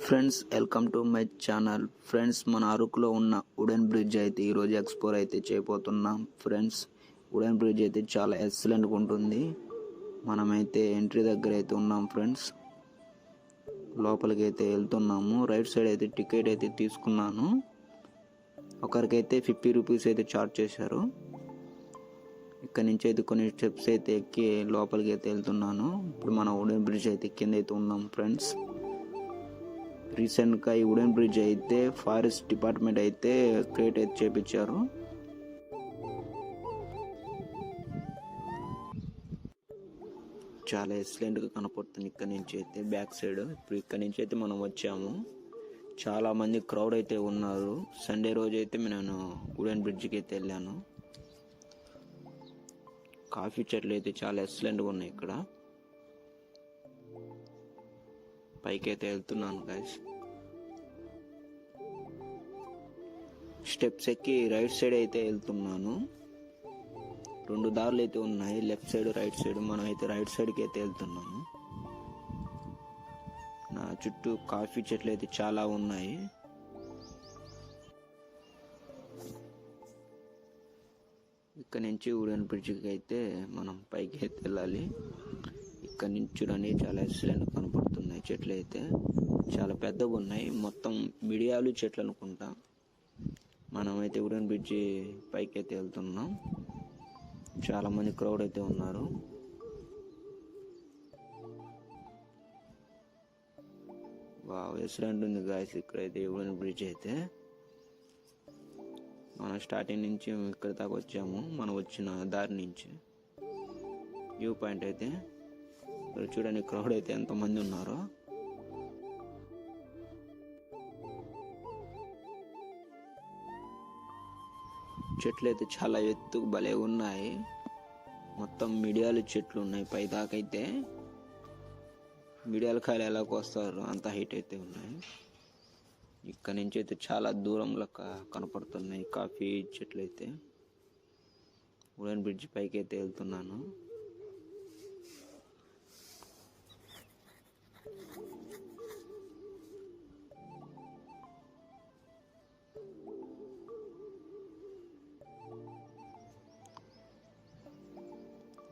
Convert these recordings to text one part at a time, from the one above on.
Friends, welcome to my channel. Friends, మన అరకులో ఉన్న వుడెన్ బ్రిడ్జ్ అయితే ఈరోజు ఎక్స్ప్లోర్ అయితే చేయబోతున్నాం. ఫ్రెండ్స్, వుడెన్ బ్రిడ్జ్ అయితే చాలా ఎక్సలెంట్గా ఉంటుంది. మనమైతే ఎంట్రీ దగ్గర అయితే ఉన్నాం. ఫ్రెండ్స్, లోపలికి అయితే వెళ్తున్నాము. రైట్ సైడ్ అయితే టికెట్ అయితే తీసుకున్నాను. ఒకరికైతే 50 రూపీస్ అయితే ఛార్జ్ చేశారు. ఇక్కడ నుంచి అయితే కొన్ని స్టెప్స్ అయితే ఎక్కి లోపలికి అయితే వెళ్తున్నాను. ఇప్పుడు మన వుడెన్ బ్రిడ్జ్ అయితే కింద అయితే ఉన్నాం. ఫ్రెండ్స్, రీసెంట్గా ఈ వుడెన్ బ్రిడ్జ్ అయితే ఫారెస్ట్ డిపార్ట్మెంట్ అయితే క్రియేట్ అయితే చేపించారు. చాలా ఎక్సలెంట్గా కనపడుతుంది. ఇక్కడ నుంచి అయితే బ్యాక్ సైడ్. ఇప్పుడు ఇక్కడ నుంచి అయితే మనం వచ్చాము. చాలా మంది క్రౌడ్ అయితే ఉన్నారు. సండే రోజు అయితే నేను వుడెన్ బ్రిడ్జ్కి అయితే వెళ్ళాను. కాఫీ చెట్లు అయితే చాలా ఎక్సలెంట్గా ఉన్నాయి. ఇక్కడ పైకి అయితే వెళ్తున్నాను గైస్. స్టెప్స్ ఎక్కి రైట్ సైడ్ అయితే వెళ్తున్నాను. 2 దారులు అయితే ఉన్నాయి, లెఫ్ట్ సైడ్ రైట్ సైడ్. మనం అయితే రైట్ సైడ్కి అయితే వెళ్తున్నాము. నా చుట్టూ కాఫీ చెట్లు అయితే చాలా ఉన్నాయి. ఇక్కడ నుంచి వుడెన్ బ్రిడ్జ్కి అయితే మనం పైకి అయితే వెళ్ళాలి. ఇక్కడ నుంచి చూడండి, చాలా ఎక్సలెంట్ కనపడుతున్నాయి. చెట్లు అయితే చాలా పెద్దగా ఉన్నాయి. మొత్తం మిడియాలు చెట్లు అనుకుంటా. మనమైతే వుడెన్ బ్రిడ్జ్ పైకి అయితే వెళ్తున్నాం. చాలా మంది క్రౌడ్ అయితే ఉన్నారు. వావ్, ఎక్సలెంట్ ఉంది గాయస్. ఇక్కడైతే వుడెన్ బ్రిడ్జ్ అయితే మనం స్టార్టింగ్ నుంచి ఇక్కడ దాకా వచ్చాము. మనం వచ్చిన దారి నుంచి వ్యూ పాయింట్ అయితే చూడండి. క్రౌడ్ అయితే ఎంతమంది ఉన్నారో. చెట్లు అయితే చాలా ఎత్తుకు భలే ఉన్నాయి. మొత్తం మిడియాలు చెట్లు ఉన్నాయి. పై దాకైతే మిడియాల కాయలు ఎలాగ వస్తారు అంత హైట్ అయితే ఉన్నాయి. ఇక్కడ నుంచి అయితే చాలా దూరంలో కనపడుతున్నాయి కాఫీ చెట్లు అయితే. వుడెన్ బ్రిడ్జ్ పైకి అయితే వెళ్తున్నాను.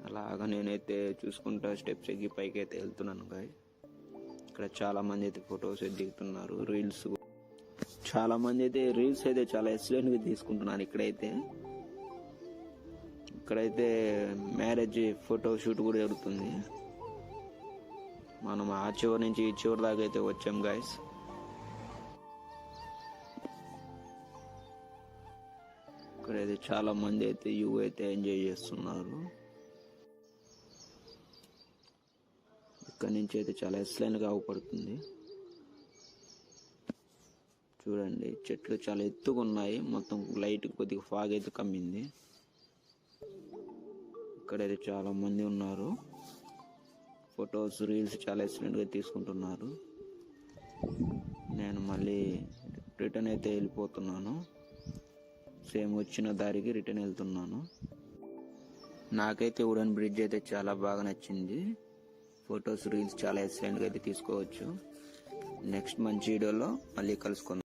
అలాగా నేనైతే చూసుకుంటా స్టెప్స్ ఎక్కి పైకి అయితే వెళ్తున్నాను గాయ్. ఇక్కడ చాలా మంది అయితే ఫొటోస్ అయితే దిగుతున్నారు. రీల్స్ చాలా మంది అయితే చాలా ఎక్సలెంట్గా తీసుకుంటున్నారు. ఇక్కడైతే మ్యారేజ్ ఫోటో షూట్ కూడా జరుగుతుంది. మనం ఆ చివరి నుంచి ఈ చివరి దాకా అయితే వచ్చాం గాయస్. ఇక్కడైతే చాలా మంది అయితే అయితే ఎంజాయ్ చేస్తున్నారు. ఇక్కడ నుంచి అయితే చాలా ఎక్సలెంట్గా అవపడుతుంది. చూడండి, చెట్లు చాలా ఎత్తుగా ఉన్నాయి. మొత్తం లైట్ కొద్దిగా ఫాగ్ అయితే కమ్మింది. ఇక్కడైతే చాలా మంది ఉన్నారు. ఫొటోస్ రీల్స్ చాలా ఎక్సలెంట్గా తీసుకుంటున్నారు. నేను మళ్ళీ రిటర్న్ అయితే వెళ్ళిపోతున్నాను. సేమ్ వచ్చిన దారికి రిటర్న్ వెళ్తున్నాను. నాకైతే వుడెన్ బ్రిడ్జ్ అయితే చాలా బాగా నచ్చింది. ఫొటోస్ రీల్స్ చాలా ఎక్సలెంట్గా అయితే తీసుకోవచ్చు. నెక్స్ట్ మంచి వీడియోలో మళ్ళీ కలుసుకుందాం.